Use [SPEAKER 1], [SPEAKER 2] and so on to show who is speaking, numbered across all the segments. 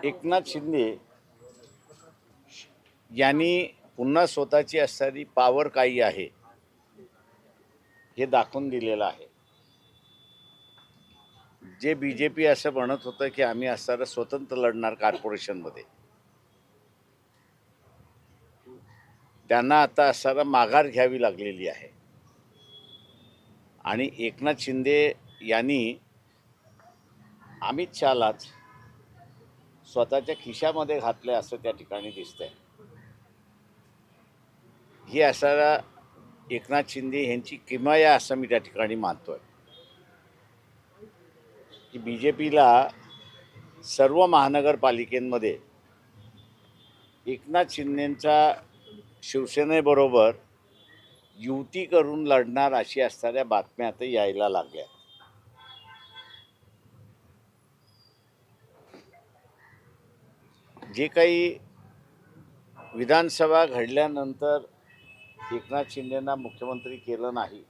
[SPEAKER 1] एकनाथ शिंदे यांनी पुन्हा स्वतःची असणारी पॉवर काही आहे हे दाखवून दिलेलं आहे. जे बीजेपी असं म्हणत होतं की आम्ही असणारं स्वतंत्र लढणार कॉर्पोरेशनमध्ये, त्यांना आता असणारं माघार घ्यावी लागलेली आहे. आणि एकनाथ शिंदे यांनी अमित शहालाच स्वतःच्या खिशामध्ये घातले असं त्या ठिकाणी दिसतंय. ही असणारा एकनाथ शिंदे यांची किमया असं मी त्या ठिकाणी मानतोय की बीजेपीला सर्व महानगरपालिकेमध्ये एकनाथ शिंदेंचा शिवसेनेबरोबर युती करून लढणार अशी असणाऱ्या बातम्या आता यायला लागल्या. जे काही विधानसभा घडल्यानंतर एकनाथ शिंदेंना मुख्यमंत्री केलं नाही,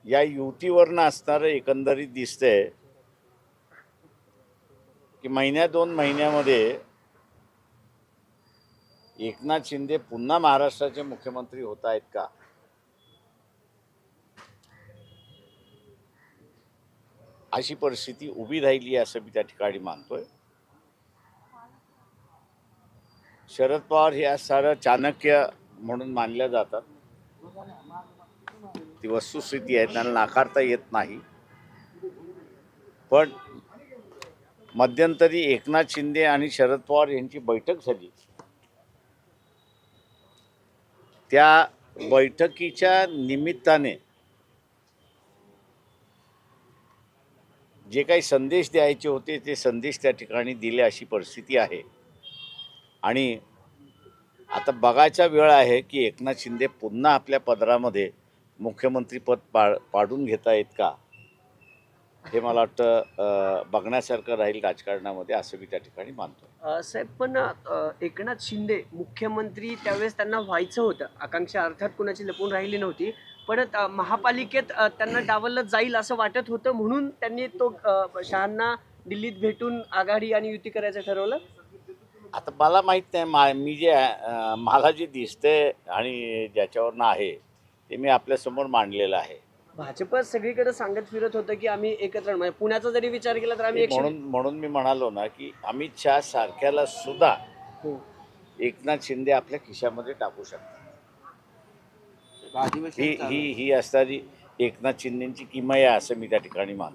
[SPEAKER 1] या युतीवरनं असणारं एकंदरीत दिसतंय की महिन्या 2 महिन्यामध्ये एकनाथ शिंदे पुन्हा महाराष्ट्राचे मुख्यमंत्री होत आहेत का, अशी परिस्थिती उभी राहिली असं मी त्या ठिकाणी मानतोय. शरद पवार हे आज सारं चाणक्य म्हणून मानल्या जातात. ती वस्तुस्थिती आहे, त्यांना नाकारता येत नाही. पण मध्यंतरी एकनाथ शिंदे आणि शरद पवार यांची बैठक झाली. त्या बैठकीच्या निमित्ताने जे काही संदेश द्यायचे होते ते संदेश त्या ठिकाणी दिले अशी परिस्थिती आहे. आणि आता बघायचा वेळ आहे की एकनाथ शिंदे पुन्हा आपल्या पदरामध्ये मुख्यमंत्रीपद पाडून घेता येत का, हे मला वाटतं बघण्यासारखं राहील राजकारणामध्ये, असं मी त्या ठिकाणी मानतो.
[SPEAKER 2] साहेब, पण एकनाथ शिंदे मुख्यमंत्री त्यावेळेस त्यांना व्हायचं होतं. आकांक्षा अर्थात कुणाची लपून राहिली नव्हती. पण महापालिकेत त्यांना डावललं जाईल असं वाटत होतं, म्हणून त्यांनी तो शहांना दिल्लीत भेटून आघाडी आणि युती करायचं ठरवलं.
[SPEAKER 1] आता मला माहीत नाही, मी जे मला जे दिसतंय आणि ज्याच्यावरनं आहे ते मी आपल्यासमोर मांडलेलं आहे.
[SPEAKER 2] भाजप सगळीकडे सांगत फिरत होतं की आम्ही एकत्र, म्हणजे पुण्याचा जरी विचार केला तर आम्ही
[SPEAKER 1] म्हणून मी म्हणालो ना की अमित शहा सारख्याला सुद्धा एकनाथ शिंदे आपल्या खिशामध्ये टाकू शकतात. ही असणारी एकनाथ शिंदेची किमया असं मी त्या ठिकाणी मानतो.